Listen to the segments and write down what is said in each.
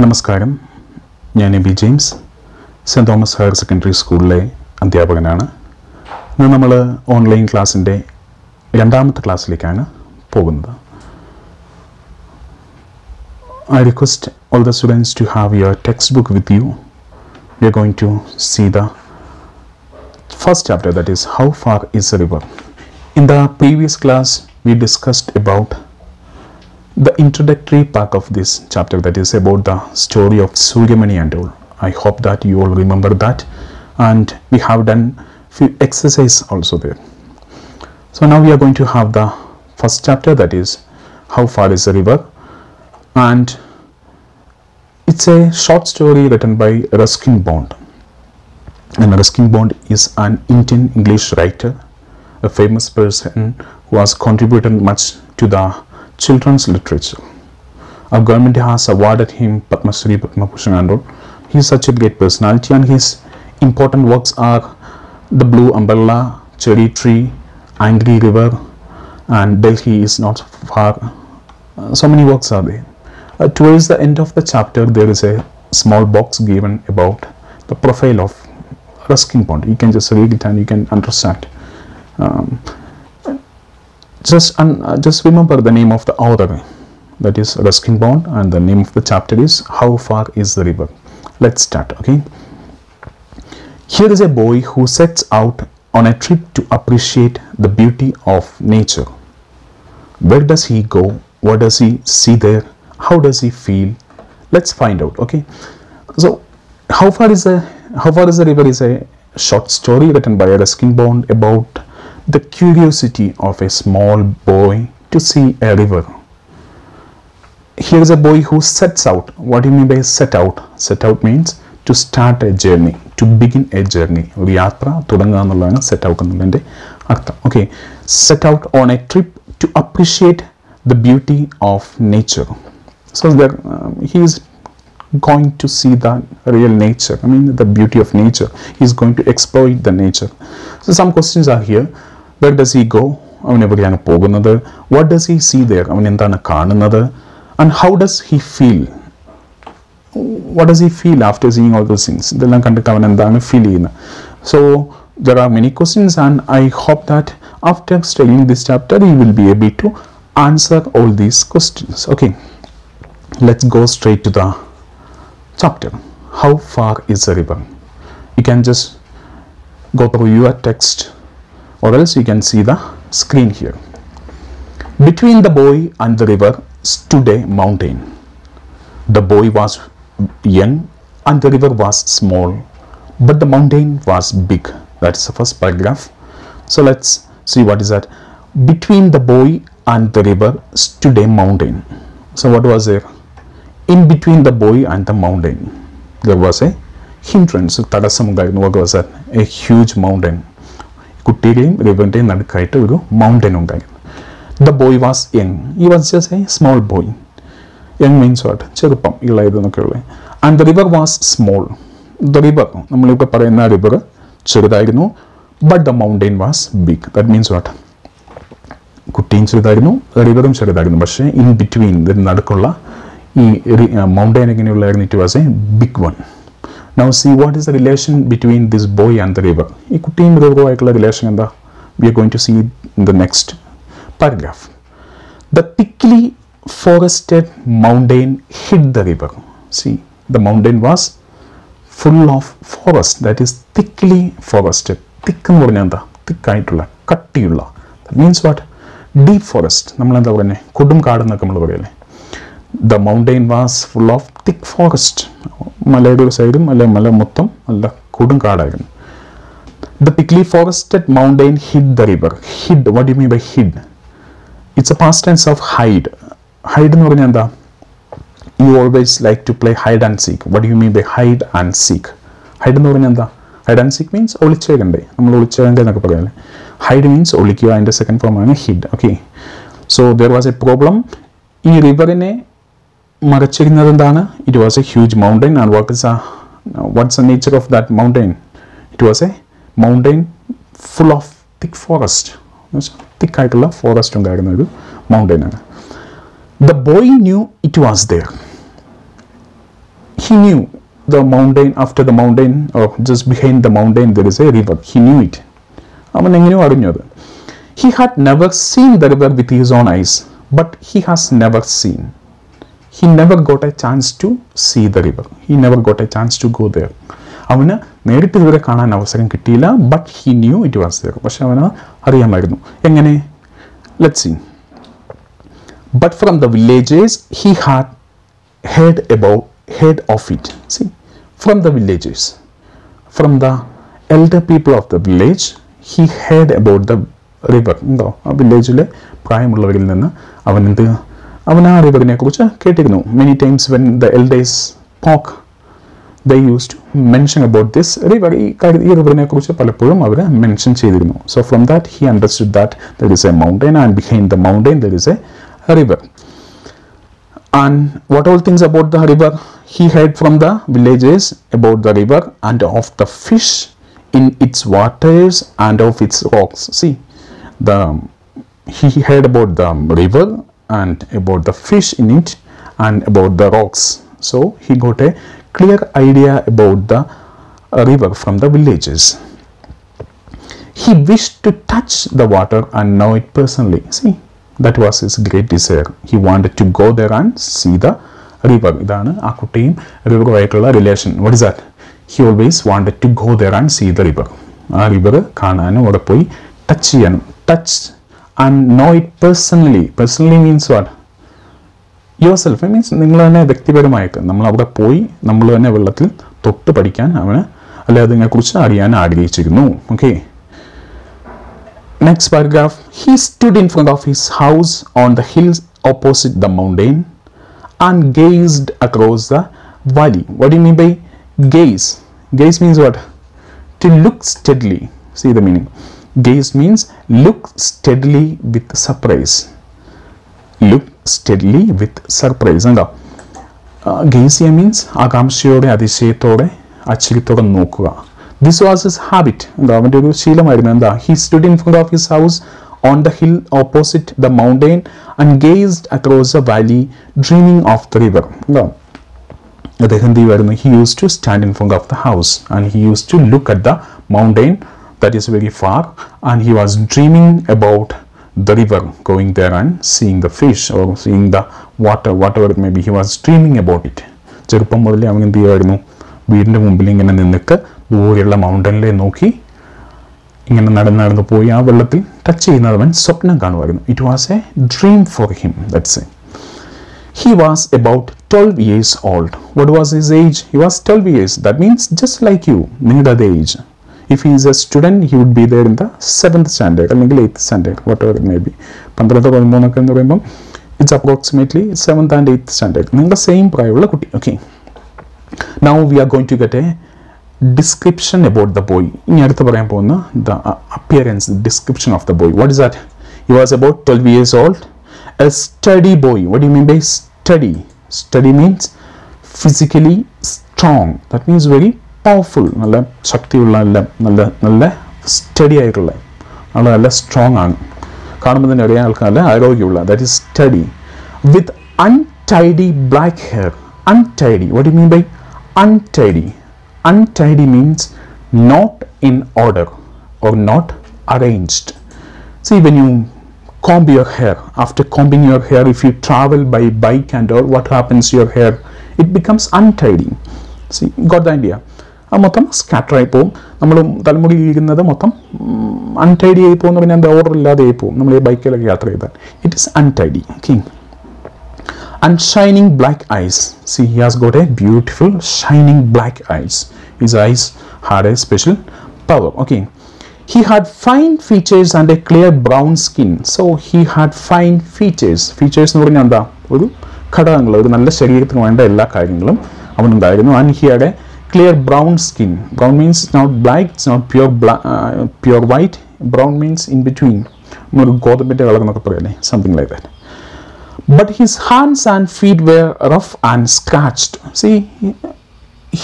നമസ്കാരം, ഞാൻ Aby James, Saint Thomas higher secondary സ്കൂളിലെ അധ്യാപകനാണ്. ഇന്ന് നമ്മൾ ഓൺലൈൻ ക്ലാസ്സിൻ്റെ രണ്ടാമത്തെ ക്ലാസ്സിലേക്കാണ് പോകുന്നത്. I request all the students to have your textbook with you. We are going to see the first chapter, that is, how far is a river. In the previous class, we discussed about the introductory part of this chapter, that is about the story of Suryamani and all. I hope that you all remember that, and we have done few exercises also there. So now we are going to have the first chapter, that is how far is the river, and it's a short story written by Ruskin Bond. And Ruskin Bond is an Indian English writer, a famous person who has contributed much to the children's literature. Our government has awarded him Padma Shri, Padma Bhushan and all. He is such a great personality, and his important works are The Blue Umbrella, Cherry Tree, Angry River, and Delhi is not far. So many works are there. Towards the end of the chapter, there is a small box given about the profile of Ruskin Bond. You can just read it and you can understand. Just remember the name of the author, that is Ruskin Bond, and the name of the chapter is How Far is the River. Let's start. Okay. Here is a boy who sets out on a trip to appreciate the beauty of nature. Where does he go? What does he see there? How does he feel? Let's find out. Okay. So How Far is the River is a short story written by Ruskin Bond about the curiosity of a small boy to see a river. Here is a boy who sets out. What do you mean by set out? Set out means to start a journey, to begin a journey. ഒരു യാത്ര തുടങ്ങുക എന്നുള്ളതാണ് set out എന്നുള്ളതിൻ്റെ അർത്ഥം. Okay, set out on a trip to appreciate the beauty of nature. So there he is going to see the real nature. I mean the beauty of nature. He is going to exploit the nature. So some questions are here. Where does he go? അവൻ എവിടെയാണ് പോകുന്നത്? What does he see there? അവൻ എന്താണ് കാണുന്നത്? And how does he feel? What does he feel after seeing all those things? ഇതെല്ലാം കണ്ടിട്ട് അവൻ എന്താണ് ഫീൽ ചെയ്യുന്നത്? So there are many questions, and I hope that after studying this chapter you will be able to answer all these questions. Okay, let's go straight to the chapter. How far is the river? You can just go through your text, or else you can see the screen here. Between the boy and the river stood a mountain. The boy was young and the river was small, but the mountain was big. That's the first paragraph. So let's see what is that. Between the boy and the river stood a mountain. So what was there? In between the boy and the mountain, there was a hindrance. What was that? A huge mountain. കുട്ടിയുടെയും റിവറിൻ്റെയും നടുക്കായിട്ട് ഒരു mountain ഉണ്ടായിരുന്നു. The boy was young. He was just a small boy. Young means what? ചെറുപ്പം, ഇളയത് എന്നൊക്കെയുള്ള. And the river was small. The river, നമ്മളിപ്പോൾ പറയുന്ന river ചെറുതായിരുന്നു. But the mountain was big. That means what? കുട്ടിയും ചെറുതായിരുന്നു, റിവറും ചെറുതായിരുന്നു. പക്ഷേ ഇൻ ബിറ്റ്വീൻ, ഇതിന് നടുക്കുള്ള ഈ mountain എങ്ങനെയുള്ളതായിരുന്നു? It was a big one. Now see what is the relation between this boy and the river. ഈ കുട്ടിയും റിവറും ആയിട്ടുള്ള റിലേഷൻ എന്താ? We are going to see in the next paragraph. The thickly forested mountain hid the river. See, the mountain was full of forest, that is thickly forested. Thick എന്ന് പറഞ്ഞാൽ എന്താ? thick ആയിട്ടുള്ള, കട്ടിയുള്ള. That means what? Deep forest. നമ്മൾ എന്താ പറയുന്നത്? കൊടും കാട് എന്നൊക്കെ നമ്മൾ പറയല്ലേ. The mountain was full of thick forest. മലയുടെ ഒരു സൈഡും അല്ലെ മല മൊത്തം നല്ല കൊടും കാടായിരുന്നു. The thickly forested mountain hid the river. Hid, what do you mean by hid? It's a past tense of hide. Hide എന്ന് പറഞ്ഞാൽ എന്താ? You always like to play hide and seek. What do you mean by hide and seek? Hide എന്ന് പറഞ്ഞാൽ എന്താ? Hide and seek means ഒളിച്ചേക്കണ്ടേ, നമ്മൾ ഒളിച്ചേക്കണ്ടേ എന്നൊക്കെ പറയാല്ലേ. Hide means ഒളിക്കുക, അതിൻ്റെ second form ആണ് hid. Okay, so there was a problem. ഈ റിവറിനെ മറച്ചിരുന്നത് എന്താണ്? It was a huge mountain. And what's the nature of that mountain? It was a mountain full of thick forest. Thick ആയിട്ടുള്ള forest ഉണ്ടായിരുന്ന ഒരു mountain ആണ്. The boy knew it was there. he knew the mountain, after the mountain or just behind the mountain there is a river. He knew it. അവൻ എങ്ങനെയോ അറിഞ്ഞു അത്. He had never seen the river with his own eyes, but he has never seen. He never got a chance to see the river. He never got a chance to go there. അവന് നേരിട്ട് ഇതുവരെ കാണാൻ അവസരം കിട്ടിയില്ല, but he knew it was there. പക്ഷെ അവന് അറിയാമായിരുന്നു. എങ്ങനെ? Let's see. But from the villages he had heard of it. See, from the villages, from the elder people of the village, he heard about the river. എന്തോ ആ വില്ലേജിലെ പ്രായമുള്ളവരിൽ നിന്ന് അവൻ ആ റിവറിനെ കുറിച്ച് കേട്ടിരുന്നു. Many times when the elders spoke, they used to mention about this river. ഈ റിവറിനെ കുറിച്ച് പലപ്പോഴും അവർ മെൻഷൻ ചെയ്തിരുന്നു. So from that he understood that there is a mountain, and behind the mountain there is a river. And what all things about the river he heard from the villages about the river and of the fish in its waters and of its rocks. See, he heard about the river and about the fish in it and about the rocks. So he got a clear idea about the river from the villages. He wished to touch the water and know it personally. See, that was his great desire. He wanted to go there and see the river. ഇതാണ് ആ കുട്ടിയും റിവറുമായിട്ടുള്ള relation. What is that? He always wanted to go there and see the river. ആ river കാണാനും അവിടെ പോയി touch ചെയ്യാനും. Touch and know it personally. Personally means what? Yourself. It means നിങ്ങൾ തന്നെ വ്യക്തിപരമായിട്ട് നമ്മൾ അവിടെ പോയി നമ്മൾ തന്നെ വെള്ളത്തിൽ തൊട്ട് പഠിക്കാൻ അവന് അല്ലെ അതിനെക്കുറിച്ച് അറിയാൻ ആഗ്രഹിച്ചിരുന്നു. Okay. Next paragraph. He stood in front of his house on the hills opposite the mountain and gazed across the valley. What do you mean by gaze? Gaze means what? To look steadily. See the meaning. Gaze means look steadily with surprise. Look steadily with surprise. Gaze here means ആകാംക്ഷയോടെ അതിശയത്തോടെ ആശ്ചര്യത്തോടെ നോക്കുക. This was his habit. അവൻ്റെ ഒരു ശീലമായിരുന്നു. എന്താ? He stood in front of his house on the hill opposite the mountain and gazed across the valley, dreaming of the river. അദ്ദേഹം എന്ത് ചെയ്യുമായിരുന്നു? He used to stand in front of the house and he used to look at the mountain that is very far, and he was dreaming about the river, going there and seeing the fish or seeing the water, whatever it may be. He was dreaming about it. ചെറുപ്പം മുതലേ അവൻ എന്ത് ചെയ്യുമായിരുന്നു? വീടിൻ്റെ മുമ്പിൽ ഇങ്ങനെ നിന്നിട്ട് ദൂരെയുള്ള മൗണ്ടനിലെ നോക്കി ഇങ്ങനെ നടന്ന് പോയി ആ വെള്ളത്തിൽ ടച്ച് ചെയ്യുന്നത് അവൻ സ്വപ്നം കാണുമായിരുന്നു. It was A dream for him. That's it. He was about 12 years old. What was his age? He was 12 years. That means just like you, നിങ്ങളുടെ അതേ age. If he is a student, he would be there in the 7th standard അല്ലെങ്കിൽ 8th standard, whatever it may be. 12-13 ഒക്കെ എന്ന് പറയുമ്പോൾ it's approximately 7th and 8th standard. നിങ്ങളുടെ same പ്രായമുള്ള കുട്ടി. Okay. Now we are going to get a description about the boy. ഇനി അടുത്ത് പറയാൻ പോകുന്ന the appearance, the description of the boy. What is that? He was about 12 years old. A sturdy boy. What do you mean by sturdy? Sturdy means physically strong. That means very powerful. നല്ല ശക്തിയുള്ള നല്ല study ആയിട്ടുള്ള ആൾ, നല്ല strong ആണ്. കാണുമ്പോൾ തന്നെ അറിയാൻ ആൾക്ക് നല്ല ആരോഗ്യമുള്ള. That is study. With untidy black hair. Untidy. What do you mean by untidy? Untidy means not in order or not arranged. See, when you comb your hair, after combing your hair, if you travel by bike and all, what happens to your hair? It becomes untidy. See, got the idea? ആ മൊത്തം scatter ആയി പോവും. നമ്മൾ തലമുടി ഇരിക്കുന്നത് മൊത്തം untidy ആയി പോകുന്ന, പിന്നെ എന്താ ഓർഡർ ഇല്ലാതെ ആയി പോകും നമ്മൾ ഈ ബൈക്കിലൊക്കെ യാത്ര ചെയ്താൽ. It is untidy. Okay. And shining black eyes. See, he has got a beautiful shining black eyes. His eyes had a special power. Okay. He had fine features and a clear brown skin. So he had fine features. Features എന്ന് പറഞ്ഞാൽ എന്താ? ഒരു ഘടകങ്ങൾ, ഒരു നല്ല ശരീരത്തിന് വേണ്ട എല്ലാ കാര്യങ്ങളും അവനുണ്ടായിരുന്നു. And he had a clear brown skin. Brown means it's not black, it's not pure white. Brown means in between. ഒരു ഗോതമ്പിൻ്റെ കളർ എന്നൊക്കെ പറയല്ലേ, something like that. But his hands and feet were rough and scratched. See,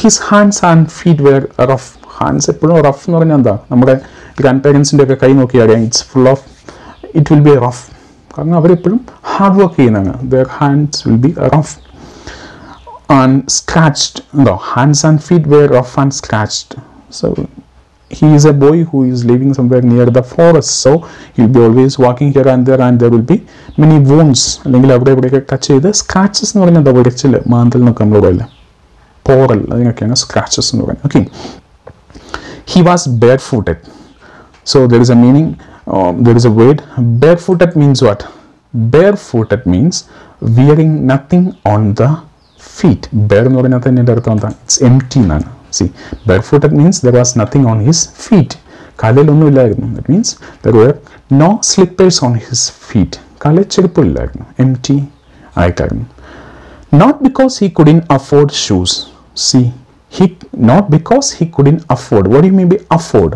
his hands and feet were rough. Hands എപ്പോഴും rough എന്ന് പറഞ്ഞാൽ എന്താ? നമ്മുടെ grand പേരൻസിൻ്റെ ഒക്കെ കൈ നോക്കിയാൽ it's full of, it will be rough. കാരണം അവരെപ്പോഴും ഹാർഡ് വർക്ക് ചെയ്യുന്നതാണ്. There hands will be rough. and scratched. No, hands and feet were rough and scratched. So he is a boy who is living somewhere near the forest, so he'll be always walking here and there will be many wounds. അല്ലെങ്കിൽ അവിടെ ഇവിടെയൊക്കെ touch ചെയ്ത് scratches എന്ന് പറയുന്നത് ഉരച്ചിൽ മാന്തൽ എന്നൊക്കെ നമ്മൾ പറയില്ല, പോറൽ, അതിനൊക്കെയാണ് സ്ക്രാച്ചസ് എന്ന് പറയുന്നത്. Okay, he was barefooted. So there is a meaning, there is a word. Barefooted means what? Barefooted means wearing nothing on the feet. Bare എന്ന് പറയുന്നത് തന്നെ അർത്ഥം എന്താ? It's empty എന്നാണ്. See, barefooted means there was nothing on his feet. കാലിലൊന്നും ഇല്ലായിരുന്നു. That means there were no slippers on his feet. കാലിൽ ചെരുപ്പില്ലായിരുന്നു. Empty ആയിട്ടായിരുന്നു. Not because he couldn't afford shoes. See, not because he couldn't afford. What do you mean by afford?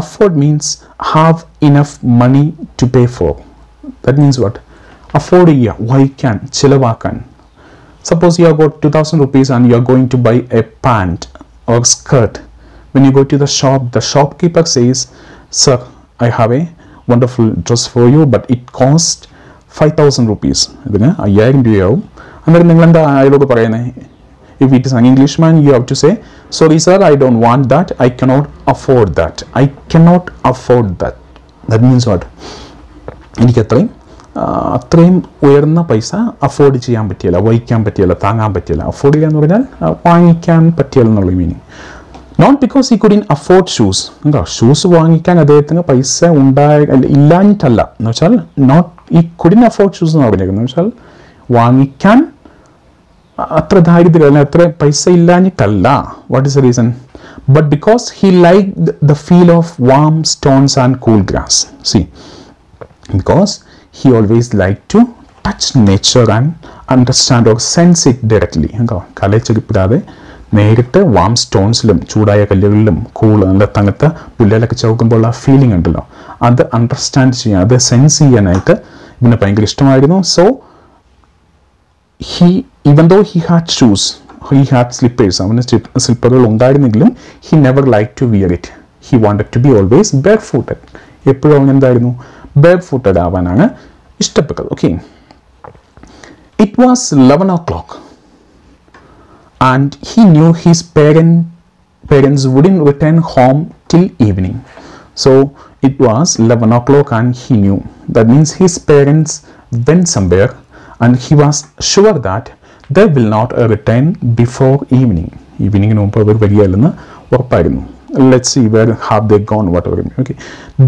Afford means have enough money to pay for. That means what? Afford ചെയ്യുക, വഹിക്കാൻ, ചിലവാക്കാൻ. Suppose you have got 2000 rupees and you are going to buy a pant or skirt. When you go to the shop, the shopkeeper says, "Sir, I have a wonderful dress for you, but it costs 5000 rupees." ഇതിന് 5000 രൂപയാവും. അന്നേരം നിങ്ങൾ എന്താ അയാളോട് പറയുന്നത്? If it is an Englishman, you have to say, "Sorry sir, I don't want that. I cannot afford that. I cannot afford that." That means what? എനിക്ക് അത്രയും ഉയർന്ന പൈസ അഫോർഡ് ചെയ്യാൻ പറ്റിയില്ല, വഹിക്കാൻ പറ്റിയില്ല, താങ്ങാൻ പറ്റിയില്ല. അഫോർഡ് ചെയ്യുക എന്ന് പറഞ്ഞാൽ വാങ്ങിക്കാൻ പറ്റിയില്ല എന്നുള്ള meaning. Not because he couldn't afford shoes. എന്താ ഷൂസ് വാങ്ങിക്കാൻ അദ്ദേഹത്തിന് പൈസ ഇല്ലാഞ്ഞിട്ടല്ല എന്ന് വെച്ചാൽ, നോട്ട് ഈ കുഡിൻ അഫോർഡ് ഷൂസ് എന്ന് പറഞ്ഞേക്കുന്നത് എന്ന് വെച്ചാൽ വാങ്ങിക്കാൻ അത്ര ദാരിദ്ര്യം, അത്ര പൈസ ഇല്ലാഞ്ഞിട്ടല്ല. What is the reason? But because he like the feel of warm stones and cool grass. See, because he always liked to touch nature and understand or sense it directly. കലയെ ചെരുപ്പിടാതെ നേരിട്ട് വാം സ്റ്റോൺസിലും ചൂടായ കല്ലുകളിലും നല്ല തണുത്ത പുല്ലയിലൊക്കെ ചവിക്കുമ്പോൾ ആ feeling ഉണ്ടല്ലോ, അത് understand ചെയ്യാൻ, അത് സെൻസ് ചെയ്യാനായിട്ട് ഇവന് ഭയങ്കര ഇഷ്ടമായിരുന്നു. So even though he had shoes, he had slippers, അവന് സ്ലിപ്പറുകൾ ഉണ്ടായിരുന്നെങ്കിലും he never liked to wear it. He wanted to be always barefooted. എപ്പോഴും അവൻ എന്തായിരുന്നു? barefooted ആവാനാണ് ഇഷ്ടപ്പെട്ടത്. Okay, it was 11 o'clock and he knew his parents wouldn't return home till evening. So it was 11 o'clock and he knew. That means his parents went somewhere and he was sure that they will not return before evening. ഈവനിങ്ങിന് മുമ്പ് അവർ വരികയല്ലെന്ന് ഉറപ്പായിരുന്നു. Let's see where have they gone, whatever. Okay,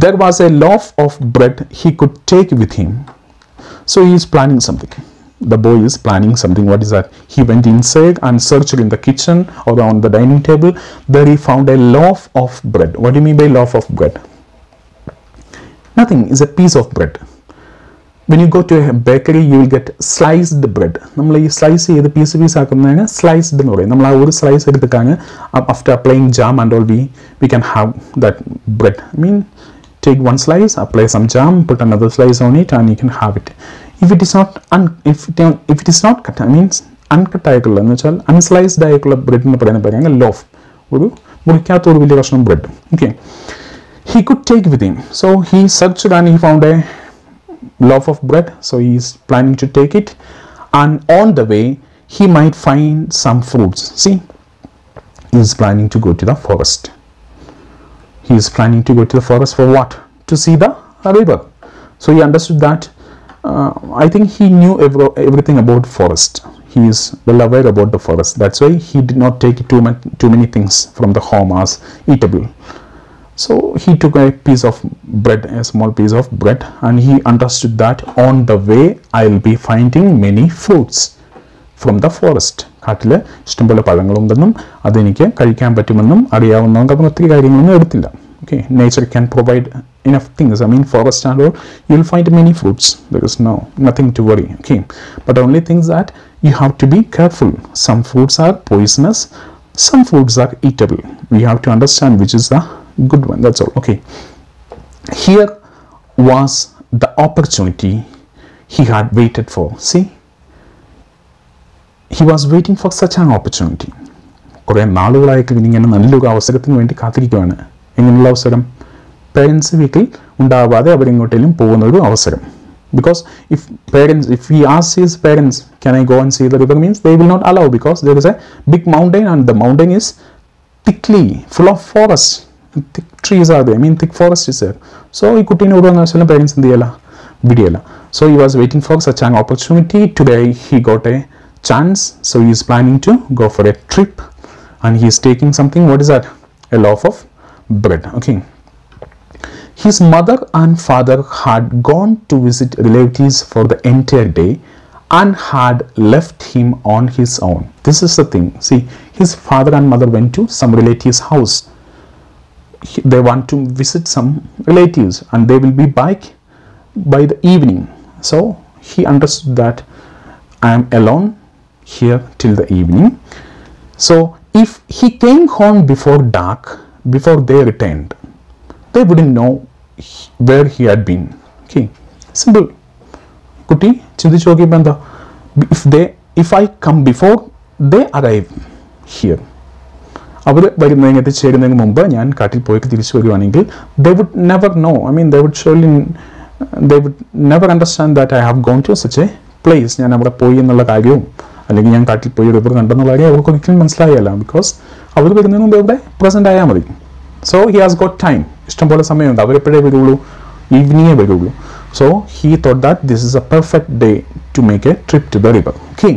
there was a loaf of bread he could take with him. So he is planning something. The boy is planning something. What is that? He went inside and searched in the kitchen or on the dining table. There he found a loaf of bread. What do you mean by loaf of bread? Nothing. It's a piece of bread. When you go to a bakery, you will get sliced bread. നമ്മൾ ഈ slice ചെയ്ത് piece ആക്കുന്നതാണ് sliced എന്ന് പറയും. നമ്മൾ ആ ഒരു slice എടുത്തിട്ടാണ് after applying jam and all we can have that bread. I mean, take one slice, apply some jam, put another slice on it and you can have it. If it is not cut, I mean uncut ആയിട്ടുള്ള എന്ന് വെച്ചാൽ unsliced ആയിട്ടുള്ള bread എന്ന് പറയുന്ന loaf, ഒരു മുറിക്കാത്ത ഒരു വലിയ കഷ്ണം bread. Okay, he could take with him. So he searched and he found a loaf of bread. So he is planning to take it, and on the way he might find some fruits. See, he is planning to go to the forest. He is planning to go to the forest for what? To see the river. So he understood that. I think he knew everything about forest. He is well aware about the forest. That's why he did not take too many things from the home as eatable. So he took a piece of bread, a small piece of bread, and he understood that on the way I'll be finding many fruits from the forest. കാട്ടിൽ ഇഷ്ടംപോലെ പഴങ്ങളുണ്ടെന്നും അതെനിക്ക് കഴിക്കാൻ പറ്റുമെന്നും അറിയാവുന്നതുകൊണ്ട് അവൻ ഒത്തിരി കാര്യങ്ങളൊന്നും എടുത്തില്ല. Okay, nature can provide enough things. I mean, forest and all, you'll find many fruits. There is nothing to worry. Okay, but only things that you have to be careful. Some fruits are poisonous, some fruits are eatable. We have to understand which is the good one. That's all. Okay, here was the opportunity he had waited for. See, he was waiting for such an opportunity. കുറേ നാളുകളായിട്ട് ഇങ്ങനെ നല്ലൊരു അവസരത്തിന് വേണ്ടി കാത്തിരിക്കുകയാണ്. എങ്ങനെയുള്ള അവസരം? Parents വീട്ടിൽ ഉണ്ടാവാതെ അവരെങ്ങോട്ടേലും പോകുന്ന ഒരു അവസരം. because if he asks his parents, can I go and see the river, means they will not allow, because there is a big mountain and the mountain is thickly full of forest, thick trees are there, I mean thick forest is there. So he couldn't know parents in the video. So he was waiting for such an opportunity. Today he got a chance, so he is planning to go for a trip, and he is taking something. What is that? A loaf of bread. Okay. His mother and father had gone to visit relatives for the entire day and had left him on his own. This is the thing. See, his father and mother went to some relative's house. They want to visit some relatives and they will be back by the evening. So he understood that I am alone here till the evening. So if he came home before dark, before they returned, they wouldn't know where he had been. Okay, simple. Kuti chindichu nokiyappo endha, if I come before they arrive here, അവർ വരുന്നതിന് എത്തിച്ചേരുന്നതിന് മുമ്പ് ഞാൻ കാട്ടിൽ പോയിട്ട് തിരിച്ചു വരുവാണെങ്കിൽ they would never know, I mean they would never understand that I have gone to such a place. ഞാൻ അവിടെ പോയി എന്നുള്ള കാര്യവും അല്ലെങ്കിൽ ഞാൻ കാട്ടിൽ പോയി റിവർ കണ്ടെന്നുള്ള കാര്യം അവർക്ക് ഒരിക്കലും മനസ്സിലായല്ല, ബിക്കോസ് അവർ വരുന്നതിന് മുമ്പ് ഇവിടെ പ്രസന്റ് ആയാൽ മതി. So he has got time, ഇഷ്ടംപോലെ സമയമുണ്ട്, അവരെപ്പോഴേ വരുള്ളൂ, ഈവനിങ്ങേ വരുള്ളൂ. So he thought that this is a perfect day to make a trip to the river. Okay.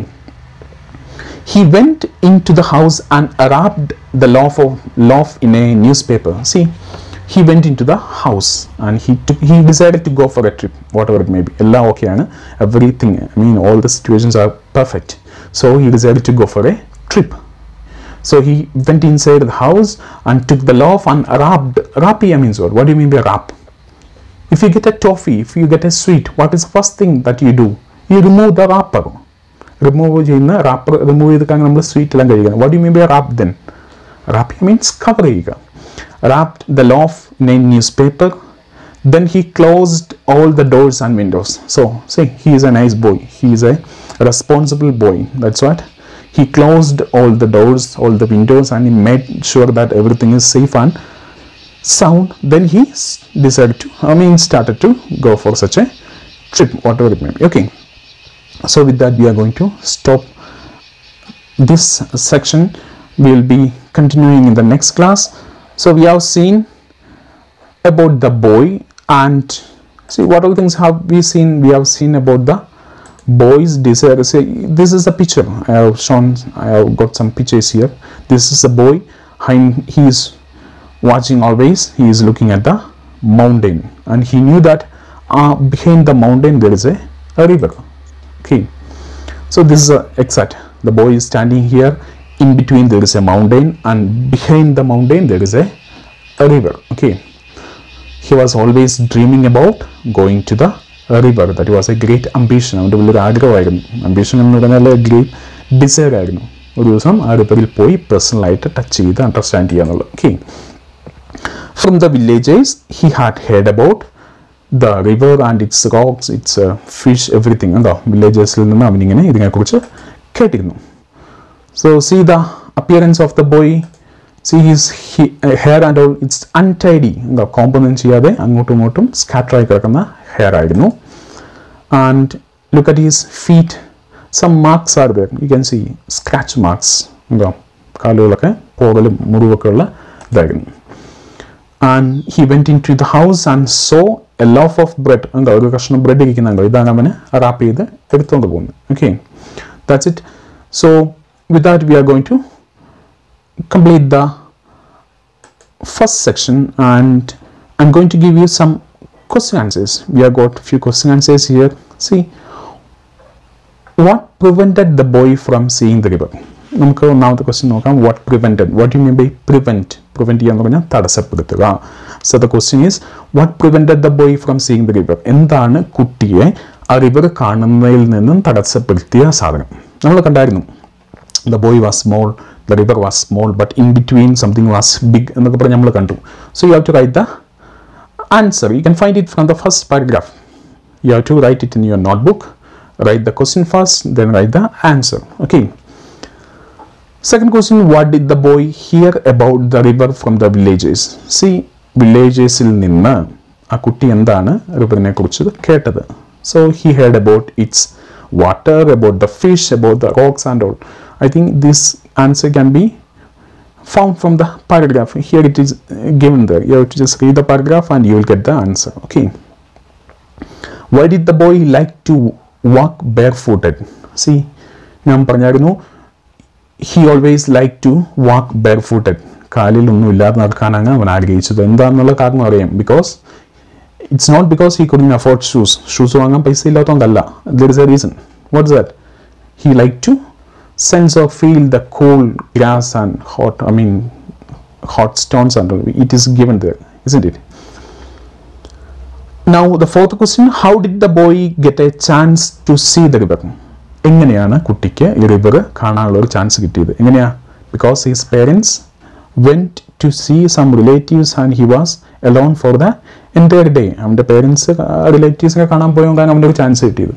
He went into the house and wrapped the loaf in a newspaper. See, he went into the house and he decided to go for a trip, whatever it may be. Ella okay aanu, everything, I mean all the situations are perfect. So he decided to go for a trip. So he went inside the house and took the loaf and wrapped. Rapia means what? What do you mean by wrap? If you get a toffee, if you get a sweet, what is the first thing that you do? You remove the wrapper. Remove the wrapper, remove the sweet. What do you mean by wrap then? Rapia means cover. Wrapped the loaf in a newspaper. Then he closed all the doors and windows. So see, he is a nice boy. He is a responsible boy. That's what. He closed all the doors, all the windows, and he made sure that everything is safe and sound. Then he decided to, started to go for such a trip, whatever it may be. Okay. So with that, we are going to stop this section. We will be continuing in the next class. So we have seen about the boy, and see what all things have we seen. We have seen about the boy's desire. Say, this is a picture I have shown. I have got some pictures here. This is a boy. He is watching always. He is looking at the mountain, and he knew that behind the mountain there is a river. Okay, so this is exact. The boy is standing here. In between there is a mountain, and behind the mountain there is a river. Okay, he was always dreaming about going to the river. That was a great ambition. Ambition a great desire. Personal touch understand. Okay. From the villages, he had heard about the river and its rocks, its fish, everything. And the villages, so see the appearance of the boy. See his hair and all, it's untidy. The components here, scatter hair. And look at his feet. Some marks are there. You can see scratch marks. And he went into the house and saw a loaf of bread. Okay, that's it. So with that, we are going to complete the first section, and I'm going to give you some question answers. We have got a few question answers here. See, what prevented the boy from seeing the river? Now the question, what prevented? What do you mean by prevent? Prevent. So the question is, what prevented the boy from seeing the river? എന്താണ് കുട്ടിയെ ആ river കാണുന്നതിൽ നിന്നും തടസ്സപ്പെടുത്തിയ സാധനം? നമ്മൾ കണ്ടായിരുന്നു. The boy was small, the river was small, but in between something was big. So you have to write the answer. You can find it from the first paragraph. You have to write it in your notebook. Write the question first, then write the answer. Okay. Second question, what did the boy hear about the river from the villages? See, villages il ninna a kutti endana river ne kurichu kettadu. So he heard about its water, about the fish, about the rocks and all. I think this answer can be found from the paragraph. Here it is given there. You have to just read the paragraph and you will get the answer. Okay. Why did the boy like to walk barefooted? See, he always liked to walk barefooted. Because it's not because he couldn't afford shoes. Shoes there is a reason. What's that? He liked to sense or feel the cool grass and hot stones and all. It is given there, isn't it? Now the fourth question, how did the boy get a chance to see the river? എങ്ങനെയാണ് കുട്ടിക്ക് ഈ river കാണാനുള്ള ഒരു chance കിട്ടിയത്? എങ്ങനെയാ? Because his parents went to see some relatives and he was alone for the entire day. അവൻ്റെ parents റിലേറ്റീവ്സിനെ കാണാൻ പോയോണ്ടാണ് അവൻ്റെ ഒരു ചാൻസ് കിട്ടിയത്.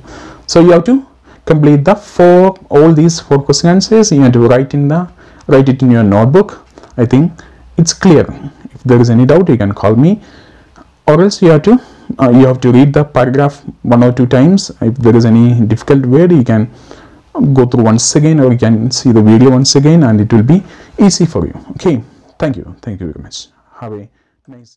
So you have to complete all these four question answers. You have to write it in your notebook. I think it's clear. If there is any doubt, you can call me, or else you have to read the paragraph 1 or 2 times. If there is any difficult word, you can go through once again, or you can see the video once again, and it will be easy for you. Okay, thank you very much. Have a nice